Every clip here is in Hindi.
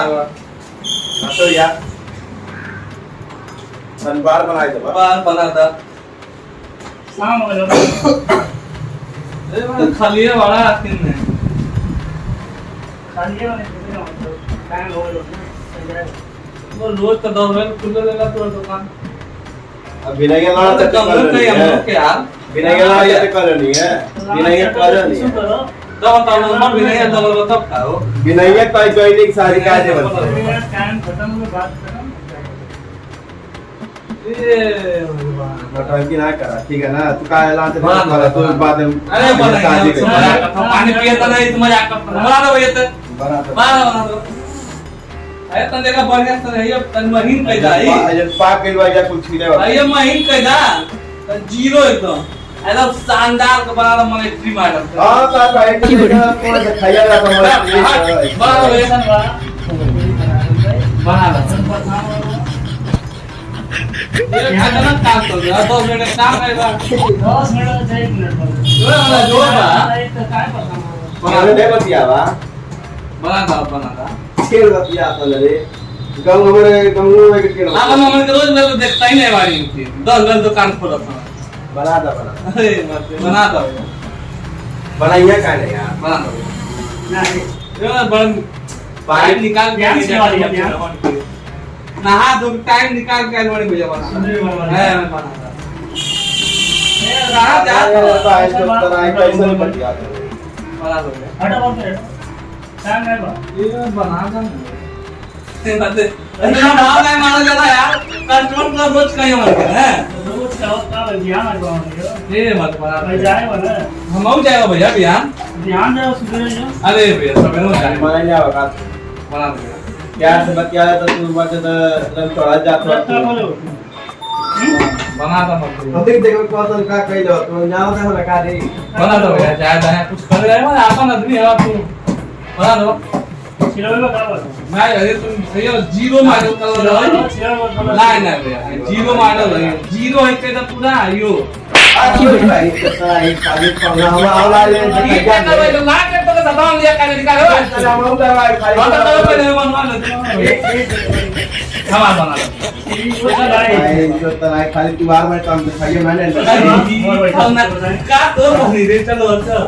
तो यार बार बनाए थे बार बना था शाम हो गया तो खाली है वाला आखिर में खाली है मतलब टाइम हो गया वो रोज का 10 बजे खुले रहेगा तो दुकान अब बिना ये लड़ा तो कम नहीं हम लोग के यार बिना ये लड़ा ये कर नहीं है बिना ये कर नहीं है तो बताओ नंबर भी नहीं है तो तब खाओ बिना ये कोई नहीं सारी काजे बनती टाइम खत्म हो बात करो ये नौटंकी ना करा ठीक है ना तू का ऐलान से बना तो बाद में अरे पानी पिए तो नहीं तुम मजाक करते बना दो ये तो बना बना दो अरे तन देखा बढ़िया से है ये तन महीन कैदा है ये पाक के या कुछ नहीं है ये महीन कैदा जीरो एकदम एकदम शानदार का बना दो मैं फ्री मार हां का भाई कौन से खाया जा तो बना दो ये बना दो ये कितना काम कर रहा 2 मिनट काम आएगा 10 मिनट से 1 मिनट जो वाला जो बा तो काय पता बनाने दे बतिया बा बना दो खेल बतिया तो ले गांव हमारे गांव में के आप हम रोज मेरे को देखता ही नहीं वाली थी 10 बजे दुकान खोला था बना दो अरे मत बना दो बनाइए का नहीं यार बना दो नहीं ये बड़ टाइम निकाल के ध्यान से वाली है, ध्यान। नहा दो टाइम निकाल के अलमारी में जमा है बना दो ये रहा जा तो ऐसे तो नहीं कैसे बतिया बना दो हटा बोल के टाइम नहीं बा ये बना दो अरे नाम नहीं माना जाता यार कस्टमर का रोज कहीं मत कर हैं रोज का होता है ध्यान रखो ये मत बना भाई जाए वाला हम आउ जाएगा भैया बिहान ध्यान जाओ सुबह जाओ अरे भैया सवेरे हो जाए बनाने जा बका बना दो प्यार से बतिया तो तू मत लम चढ़ा जा तो बोलो बना दो मत अभी देखो कौन का कह लो तो जाओ तो लगा दे बना दो भैया चाहे चाहे कुछ कर रहे हो अपन आदमी है आप बना दो सिलवे में का बात मैं अरे तुम भैया जीरो मॉडल कर रहे हो नहीं नहीं भैया जीरो मॉडल है जीरो है के तो पूरा आयो भाई कितना एक खाली पौना हवा ले ये क्या कर रहे हो ना के तो सदाम लिया का निकालो चला हम दवाई खाली बता दो पहले बनवा लो हमारा बना लो भाई जो तना खाली दीवार में काम दिखाइए मैंने का तो नहीं रे चलो अच्छा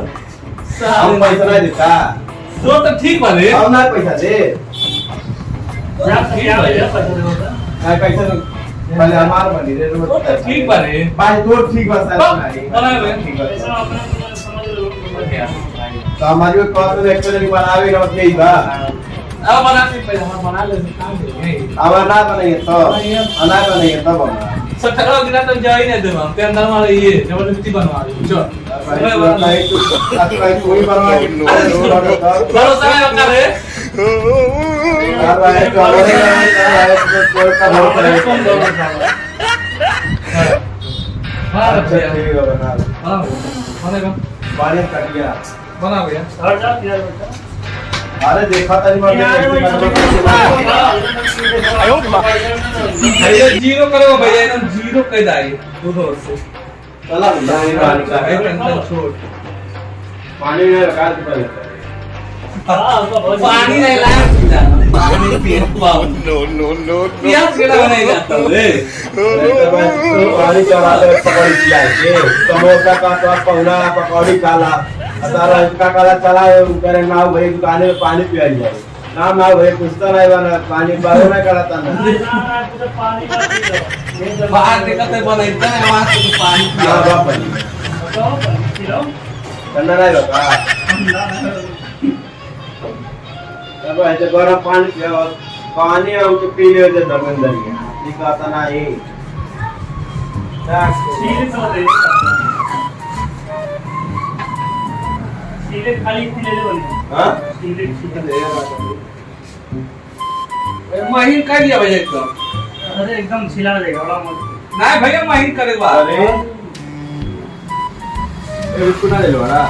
हम पैसा नहीं देता तो ठीक बने हम ना पैसा दे क्या क्या पैसा देगा नहीं पैसा पहले हमार बनी रे तो ठीक बने भाई तो ठीक बस नहीं बना ले ठीक बस पैसा अपने समझ लो तो हमारी को कॉस्ट में एक्चुअली बनावे ना यही बा अब बनाते पहले हम बना ले काम देंगे अब ना बनाइए तो अना बनाइए तब बना 17 दिन तक जाई नहीं देवा के अंदर वाला ये जबरदस्ती बनवा दे चल कोई बनवा भरोसा नहीं होता रे बना भैया हट जा यार बेटा अरे देखा तरी भैया जीरो करो भैया एकदम जीरो कह दाई दूधो से चला छोड़ पानी में लगा दे पहले पानी नहीं लाया पानी पीने पाओ नो प्याज केड़ा नहीं जाता रे पानी चढ़ा दे पकौड़ी खिलाए के समोसा का तो पौना पकौड़ी खाला अतारा इसका काला चला करे ना भाई दुकान में पानी पिया जाए नाम ना भाई पूछता नहीं बना पानी बारे में करता ना पानी का पी लो बाहर देखते बनाइता है वहां से पानी ना पिया बाप तो पी लो ठंडा नहीं होता अब ऐसे गरम पानी पिया पानी हम तो पी ले जब अंदर गया ठीक आता ना ये सीधे तो दे सीधे खाली ले ले बने हां सीधे महीन कर दिया भैया एकदम अरे एकदम छिला देगा बड़ा मत नहीं भैया महीन करे बा अरे ये बिस्कुट ना ले लो ना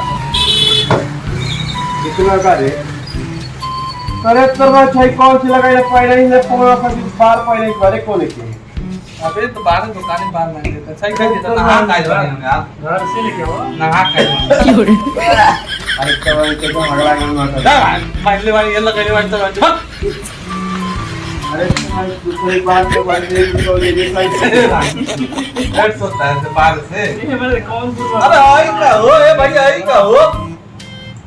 कितना का दे अरे तरवा छै कौन सी लगाई पहले ही ने पूरा पर बार पहले ही करे कोने के अबे तो बाहर दुकान में बाहर नहीं देता सही कर देता नहा खाए जाने हम यार घर से लेके आओ नहा खाए अरे तरवा के तो अगला गाना पहले वाली ये लगाने वाली तो दूसरी बात के बारे में तो ये डर सोता है बाहर से। ये मेरे कौन सा अरे आई का हो ए भाई आई का हो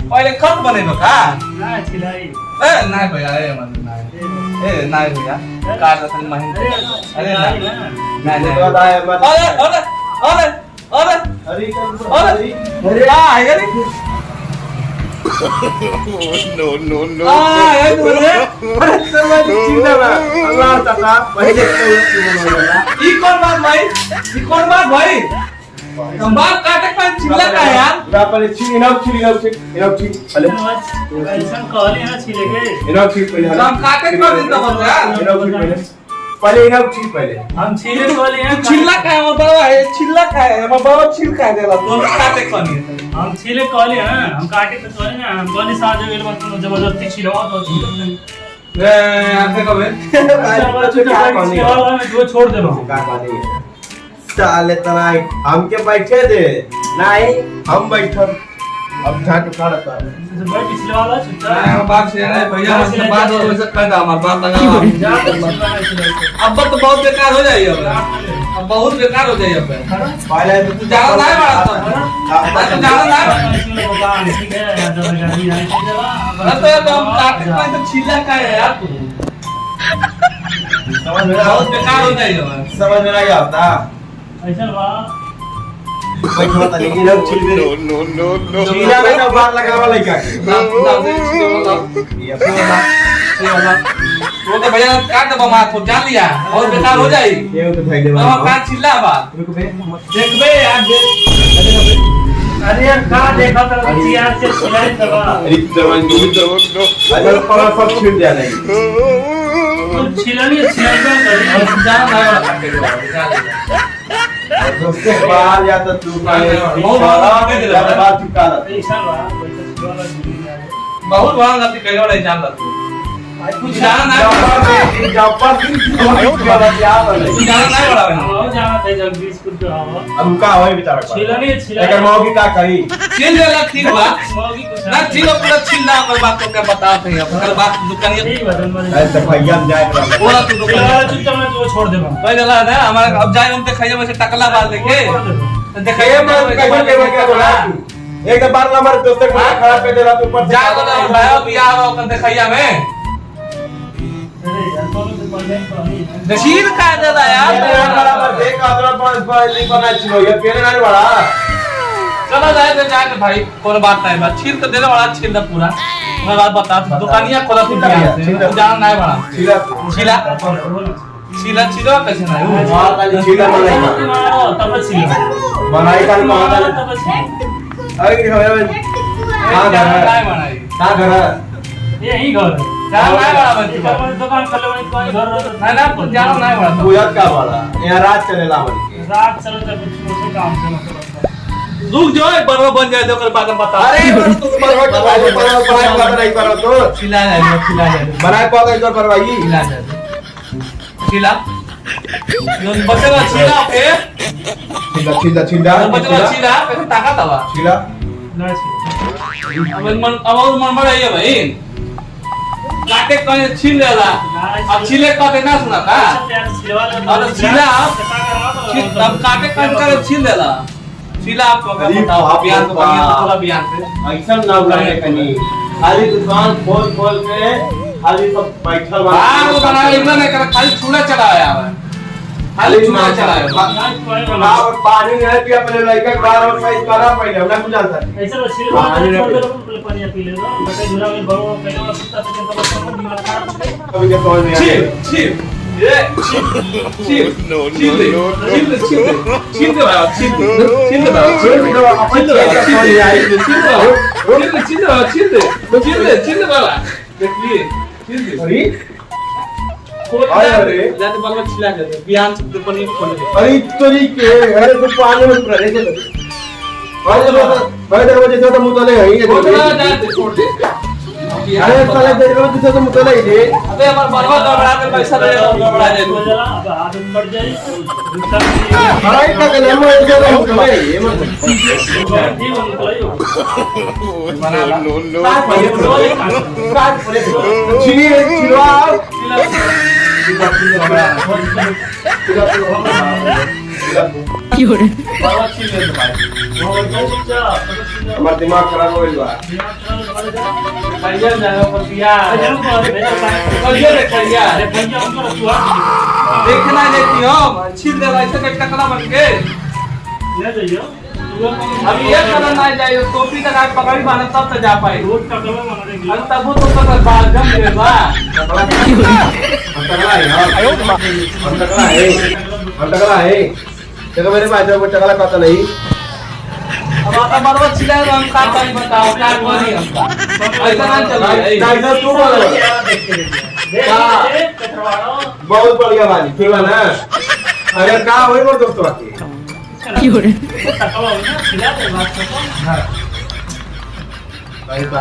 पहले खत बनेबो का ना छिलाई ए नहीं भैया ए मन नहीं ए नहीं भैया कार रतन महेंद्र अरे नहीं नहीं तो आया मत अरे अरे अरे अरे अरे अरे अरे आ है रे no, no, no. ये तो रे समझ चिंता ना अल्लाह ताला पहले तो ई कौन बात भाई हम बात काटे पर चिल्ला का है यार ना पहले इनाम छी पहले ऐसा कहले ना छिले के इनाम छी पहले हम काटे कर देता बस यार इनाम छी पहले हम छिले कहले हैं चिल्ला का है हमारा बाबा है चिल्ला का है हमारा बाबा छिल का देला तो काटे कनी हम छिले कहले हैं हम काटे तो कहले ना हम कहले साथ में मत जबरदस्ती छिलवा तो छिले ए आते कबे जो छोड़ दे साले तनाई हमके बैठे दे नहीं हम बैठब अब झाट उखाड़ता भाई पिछले वाला छुट्टा मैं बात से नहीं भैया हमसे बात हो वैसे कर दा हमार बात लगा अब तो बहुत बेकार हो जाई अब बहुत बेकार हो जाई अब पहले तू जाना नहीं बड़ा तो जाना नहीं ठीक है गाड़ी आई थी जरा तो हम काटे पर तो छिल्ला का है यार तू समझ में बहुत बेकार हो जाई अब समझ में नहीं आता ऐसा बा बैठो तनी इनाम छी दे No, no, no, no. चीला में ना बार लगावा लइका के ये वो तो भैया काट दबा मार तो जान लिया बहुत बेकार हो जाई ये तो भाई दे अब हम काट चिल्ला बा देखबे यार अरे यार का देखा तर यार से छिलाई दबा अरे जवान No, no. अरे पर सब छीन दिया नहीं छिलनी छिलाई कर जान नहीं वाला काटे दो उसके बाद या तो तू बात चुका ऐसा बा वाला जिंदगी बहुत बड़ा गलती कइलो नहीं जान तू कुछ जान नहीं हम जाना था जगदीश कुछ आवा अब का होई बेचारा छिलनी एकर मौगी का करी चिल देला ठीक बा मौगी कुछ ना चिल पूरा चिल्ला कर बात को क्या बताते हैं अपन बात दुकानिया ठीक बदन में ऐसे भैया जाए रहा बोला तू दुकानिया चुपचाप में तो छोड़ देबा भाई जला ना हमारा अब जाए हम ते खाइए वैसे टकला बाल देखे ये मैं कैसे के क्या बोला एक बार ना हमारे दोस्त को खराब कर देला तू ऊपर जा तो भाई बियाह हो कर दिखाइया में अरे यार तो पहले पानी नशीर का देला यार बराबर देख आदरा पांच बार नहीं बना छिलो ये पेरे नहीं बड़ा चला जाए तो जाए भाई कोई बात नहीं बात छील तो देने वाला छील दा पूरा मैं बात बता दुकानिया खोला तू जान नहीं बड़ा छिला छिला छिला छिला कैसे नहीं मार वाली छिला बनाई मारो तब छिला बनाई का मार वाली तब छिला अरे होया हां घर नहीं बनाई का घर यही घर है जान नहीं बड़ा बच्ची दुकान कर ले कोई घर नहीं ना कुछ जान नहीं बड़ा बुझत का वाला यहाँ रात चलेला बन के रात चलो तब कुछ काम से मतलब रुक जो एक बार बन जाए तो कल बाद में बता अरे तू परवा का भाई परवा नहीं करो तो छिला जाए बनाए पाओ एक बार परवाई छिला जाए छिला यो बचला छिला ओके छिला छिला बचला छिला कैसे ताकत आवा छिला ना छिला अब मन अब मन में रहिए भाई काटे कहीं छील लेला अब छीले काटे ना सुना का अब छिला अब काटे कहीं छील लेला छिला आपको क्या बताओ बयान तो बढ़िया थोड़ा बयान से ऐसा ना लगे कनी खाली दुकान खोल के खाली सब बैठल बाहर वो बना इतना नहीं कर खाली चूल्हा चलाया है खाली चूल्हा चलाया और पानी नहीं पिया पहले लड़का बार और साइज करा पहले हमने कुछ जानता ऐसा वो छिलवा पानी पी ले दो बेटा झूला में भरो पहले सुत्ता से तो बस दिमाग खराब कभी के समझ में छिल छिल ये छिल No, no, छिल no, no. छिल दे भाई छिल दे भाई देखिए छिल दे अरे अरे जाते बाल में छिला जाते बयान से पनीर खोल दे अरे तोरी के अरे तो पानी में उतर रहे थे भाई दरवाजे से तो मुतले है ये बोला जाते छोड़ दे अरे साले दरवाजे से तो मुतले ही दे अबे हमार बरवा गड़बड़ा के पैसा दे गड़बड़ा दे तो जरा अब आदत बढ़ जाए अरे का के नाम है जो मुतले ये मत जी वो निकलो No, no, no. चिनी चिलवा बरवा छील ले भाई हमार दिमाग खराब हो गइल बा भैया जाओ पर दिया कहिए रे भैया देखना लेती हो छील दे ऐसे के टकरा बन के ले जाइयो अब ये करना ना जाए टोपी का काट पकड़ी माने तब तो जा पाए रोड टकला मार देंगे अब तब तो कर बाल जम ले बा टकला है देखो मेरे पास जो टकला पता नहीं अब आता बरवा छिला हम का करी बताओ क्या करी हम ऐसा ना चल टाइगर तू बोल बहुत बढ़िया बाजी ठीक है ना अरे का होई मोर दोस्त बाकी टकला हो ना खिला दे बात को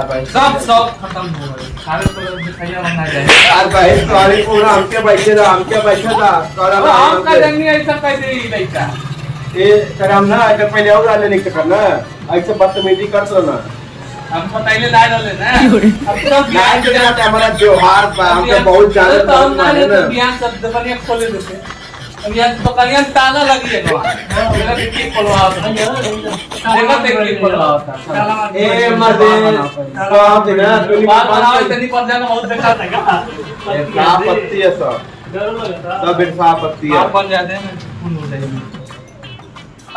भाई सब खत्म हो गए सारे तो दिखाइया बनना जाए यार भाई सॉरी पूरा हमके बैठे था सारा हम का जंगी ऐसा कैसे ही लइका ये सर हम ना अगर पहले और आने नहीं करना ऐसे बदतमीजी करतो ना हम पहले ला डाले ना अब तो लाइन के साथ हमारा त्योहार पर हमके बहुत ज्यादा तो हम ना ले तो बियाह सब दुकानियां खोले देते अब यहाँ दुकानियां ताला लगी है मेरा टिकट खोलवाओ देखा टिकट खोलवाओ ए मर्दे तो आप देना बात बनाओ इतनी पर जाना बहुत बेकार है का पत्ती है सब सब बिरसा पत्ती है आप बन जाते हैं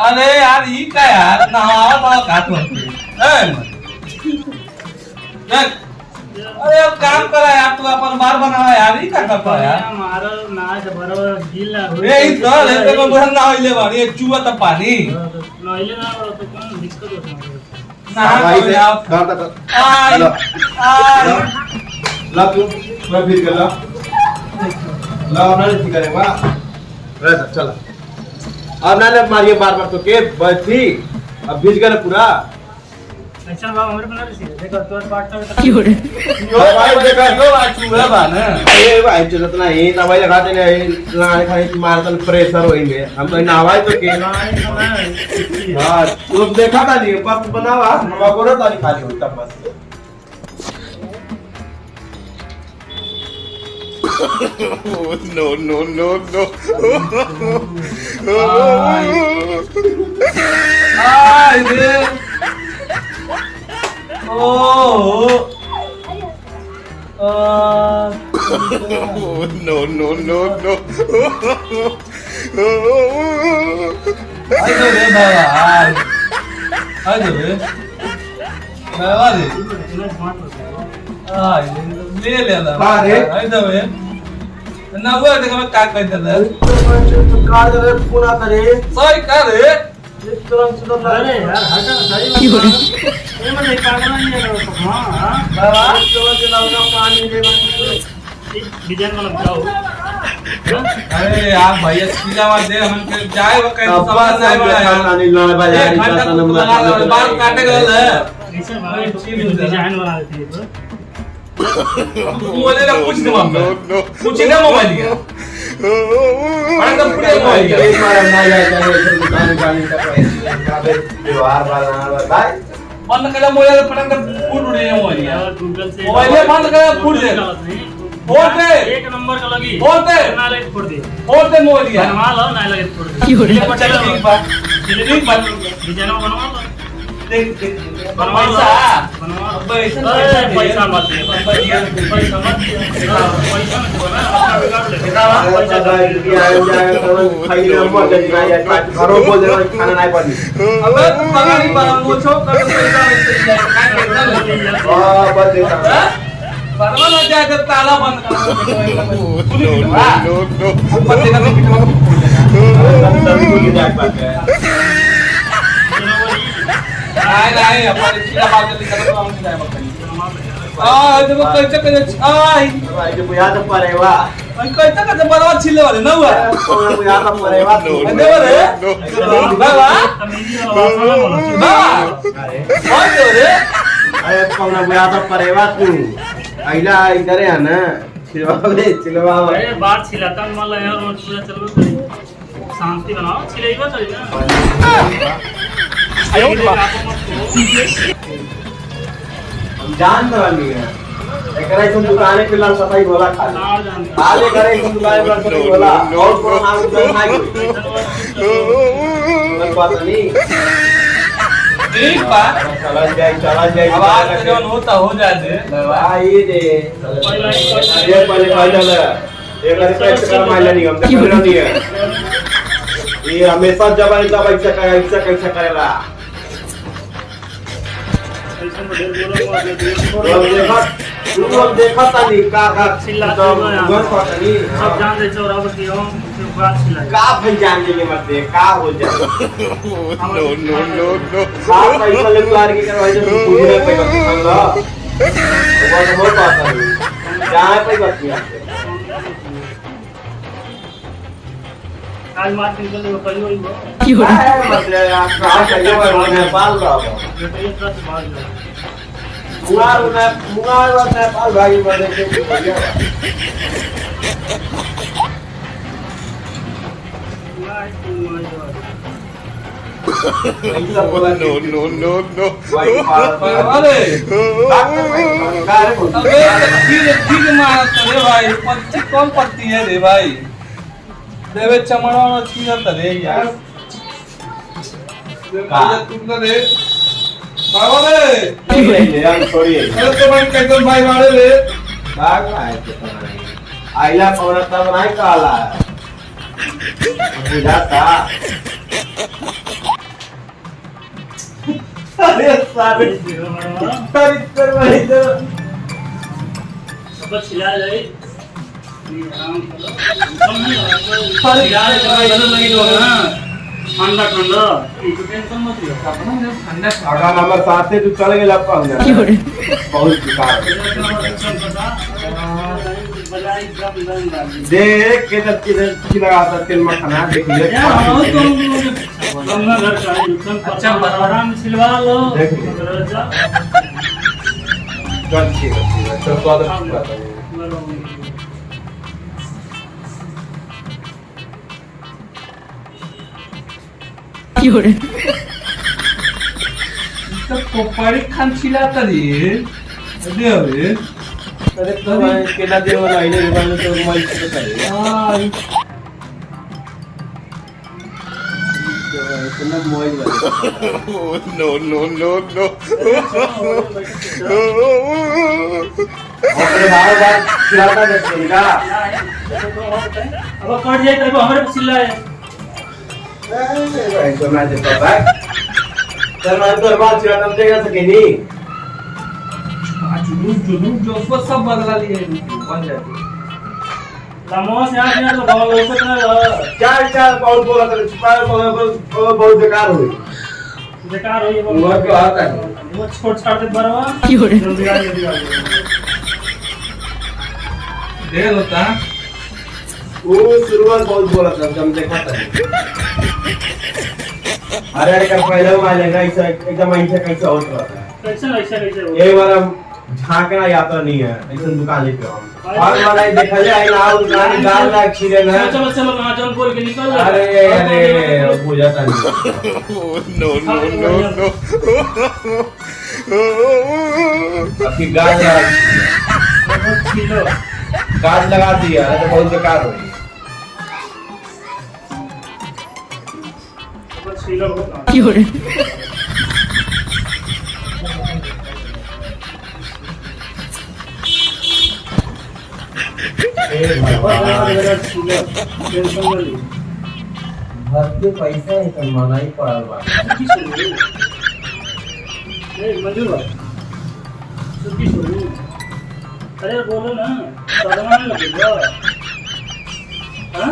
अरे यार ये क्या यार नहावा बड़ा घाट होती है अरे अब काम करा यार तू अपन बार बनावा यार ये क्या करता है यार मारो नाच बराबर ढील ना ए इधर ऐसे को बहन ना होइले बानी ये चुआ त पानी नहिले ना तो कौन दिक्कत होता ना भाई तो से यार कर आई आई ला तू मैं फिर कर ला ना ठीक करेगा रह चला अब ना मारिए बार तो के बस ठीक अब भीज गया पूरा अच्छा बाबा हमरे बना रही देखो तोर पार्टनर भाई देखा यो आज चुआ बा ना ए भाई जरूरत नहीं ना भाई लगा देने लगाने खाने की मारतन प्रेशर होएंगे हम तो नहावाई तो के हां तू देखा था नहीं बस बनावा हवा को तो नहीं खाली होता बस no, no, no, no. आई रे ओ no, no, no, no. आई रे बाबा आई रे बाबा रे आई ले ला अरे आई दे ना वो देखो मैं का कर देता तो कार दे पूरा करे सही कर रे अरे यार हटा सही बात ये मैं पागल नहीं है हां बाबा तो जलाओ पानी दे डिजाइन वाला बताओ अरे यार भैया सीधा मत दे हम के जाए वो कैसे समझ नहीं बड़ा यार नहीं लाने बाजार एक घंटा तू बाल काटे गल है ऐसे भाई डिजाइन वाला देती है तू बोले ना कुछ नहीं मांग No, no. कुछ नहीं मोबाइल दिया बड़ा कम पूरे मोबाइल दिया एक बार ना जाए चले दुकान गाड़ी का त्योहार वाला भाई बंद कर मोबाइल पटक फूट उड़े मोबाइल दिया गूगल से मोबाइल बंद कर फूट दे फोड़ दे एक नंबर का लगी फोड़ दे ना लगे फोड़ दे फोड़ दे मोबाइल दिया बनवा लो ना लगे फोड़ दे चल ठीक बात ठीक बात डिजाइन बनवा लो देख बनवा लो पैसा बनवा लो पैसा पैसा मत दे पैसा मत दे पैसा मत बोला अपना बिगाड़ ले पैसा घरों बोल देना खाना नहीं पड़ी अबे तू पगारी पर मोछो कर पैसा बस देता परवा ना जाए जब ताला बंद कर No, no, no. पत्ते का पिटवा को खोल देना नहीं अपन सीधा बात कर तो हम जाए मत जब कैसे कैसे आई जो बुया तो परेवा कैसे कैसे बरवा छिले वाले ना हुआ बुया तो परेवा No, दे रे no, बाबा तमीजी वाला बोलो बाबा और दे रे अरे कौन बुया तो परेवा तू आइला इधर है ना चिलवा अरे बात छिलाता मन लगा यार रोज पूरा चलबे करी शांति बनाओ छिलेइबा करी ना हम जान तो नहीं है एकरा इस दुकाने पे लाल सफाई होला खाली ना जानते आज करे इस दुकाने पे लाल सफाई होला और कोनो नाम दुकान नहीं कोई बात नहीं ठीक बा चला जाए अब आज तो जौन होता हो जाए भाई रे ये पहले कह जाला एक बार पैसे कर माइला नहीं हम तो नहीं है ये हमेशा जब ऐसा कैसा करेला लोग देखा था नहीं का चिल्ला तो घर पर नहीं सब जान दे चौराहा की हम बात चिल्ला का भाई जान लेंगे मत दे का हो जाए No, no, no, no. का पैसा ले लार के करवाई जो पूरे पे संगा वो बात नहीं जहां पे बात नहीं आज मार निकल दे कहीं होई वो मतलब आप कहां चले हुए हो नेपाल रहो ये ट्रक भाग गया मुंगार और नेपाल भाई बने के बढ़िया ऐसा बोला No, no, no, no. भाई अरे कार अबे ठीक मारत रे भाई पत्ती कौन पत्ती है रे भाई देवे चमड़ा और छीनत रे यार का? तुम तो रे बाबा रे ले यार छोड़िए अरे तो भाई कैसे भाई मारे रे भाग रहा है कितना आइला पौरा तब नहीं काला बुझाता अरे सारे तारीफ कर भाई तो सब चिल्ला जाए ये आराम करो चिल्ला जाए बदल लगी तो ना ठंडा ठंडा ये तो टेंशन मत लियो ठंडा अगर नंबर 7 से तू चल गेला पहुंच जा बहुत बेकार देख के तब की लगाता तेल मखाना देखिए अपना घर का अच्छा आराम से सिलवा लो देख। जा चल ठीक है तो स्वागत करता हूं तो कोपाड़ी खान छिला तरी दे रे अरे तो मैं केला देव लाइने रिवाल तो मैं इसको करे इतना मोबाइल वाला No, no, no, no. अपने बार खिलाता देखिएगा अब कट जाए तब हमारे पे चिल्लाए तो मैं देता बैक सर मैं तो बात खिलाता देगा सके नहीं जुनून जो उसको सब बदला लिए बन जाती लमो से आ गया तो बहुत लोग से ना चार पाउंड बोला था छुपाए बहुत बेकार हुई बेकार हो ये वो तो आता है वो छोड़ छाड़ दे बरवा जल्दी आ देर होता वो शुरुआत बहुत बोला था जब देखा था अरे का पहले वाले ना ऐसा एकदम ऐसा कैसा होता था कैसे हो ये वाला झांकना यात्रा नहीं है ऐसा दुकान लेके हम और वाला ये देखा जाए ना दुकान दाल ना खीरे ना चलो चलो ना जम बोल के निकल जा अरे हो जाता नहीं No, no, no, no. आपकी गाज लगा किलो गाज लगा दिया तो बहुत बेकार हो गई बस किलो होता भरते पैसा है तो मना ही पड़ा बा मंजूर भाई अरे बोलो ना शर्मा नहीं लगेगा हाँ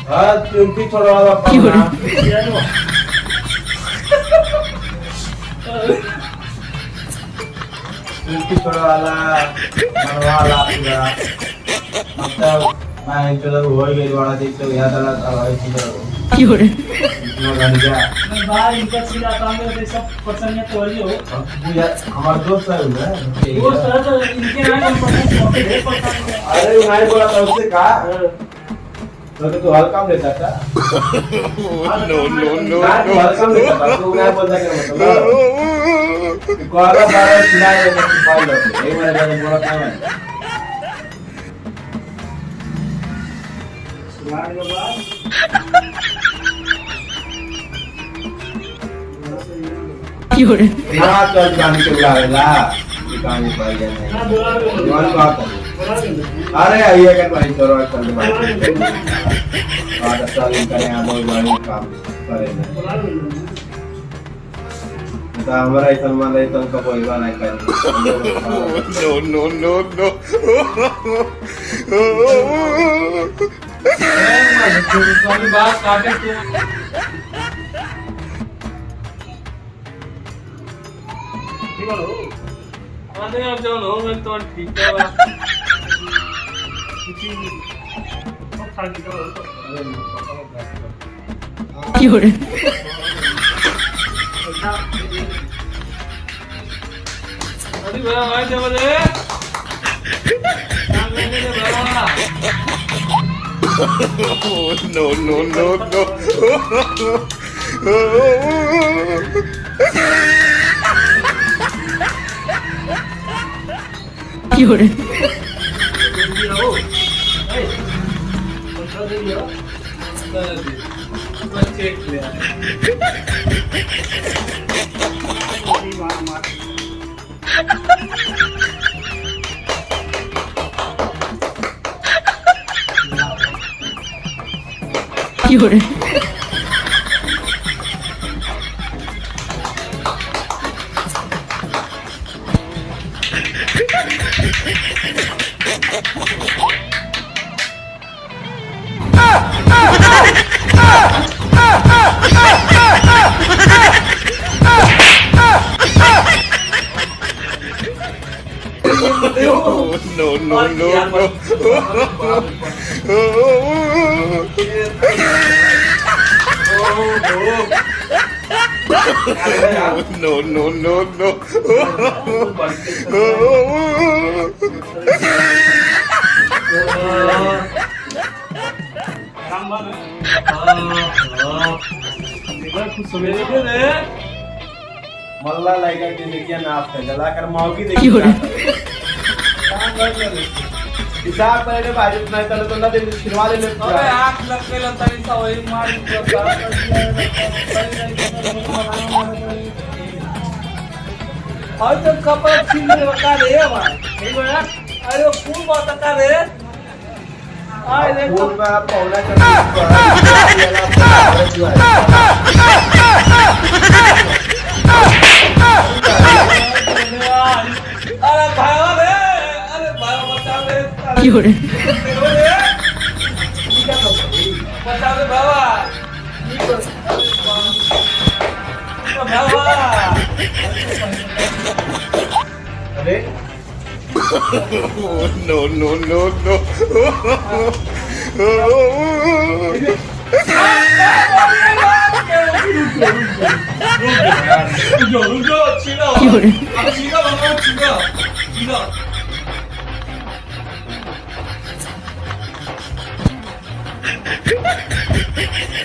हाँ चुनती छोड़ा वाला पकड़ा चुनती छोड़ा वाला बनवा वाला पूरा मतलब मैं चलो हो गई वाला देख तो याद आला था भाई चलो इतना गाड़ी जा भाई इनका सीधा काम में सब पसंद है तो वही हो पूजा हमारा दोस्त है ना वो सर तो इनके ना हम पसंद है ढेर पसंद है अरे उन्हें बोला था उससे कहा तू हल्का में लेता था No, no, no, ना तू हल्का में लेता था तू नहीं बोलता क्या मतलब कोरा बारे चिल्लाए तो फाइल होती है मेरे जाने बोला काम है सुनाने के बाद ना चल जाने के बुलावेला ये कहानी पाई जाए ना बोला जवान बात है बोला अरे आइए कर भाई चलो चल दे भाई बात चल करें हम लोग बड़ी काम करेंगे तो हमारा ही सलमान है तो उनका कोई बात नहीं करेंगे no, no, no, तुम्हारी बात काटे तू ठीक है लो अरे अब जो हो मैं तो ठीक है बा किसी को खा के तो अरे बड़ा भाई जब रे काम लेने दे बड़ा no, no, जल्दी रहो ए कंट्रोल दे दियो मैं चेक ले मार मार no, no, काम बन देखो कुछ सवेरे मेरे रे मल्ला लाइका के देखिए नाप है जला कर मौकी देखिए हिसाब पहले भाई नहीं तले तो ना दे छिड़वा दे अबे आंख लग के लतारी सा वही मार और तो कपड़ा छीन ले बता रे भाई ठीक है अरे वो फूल बता रे आए देखो फूल में आप पौना कर अरे भाई रे अरे भाई बता रे बता रे बाबा बाबा अरे no, no, रुको रुको चिल्लाओ अब चिल्लाओ चिल्लाओ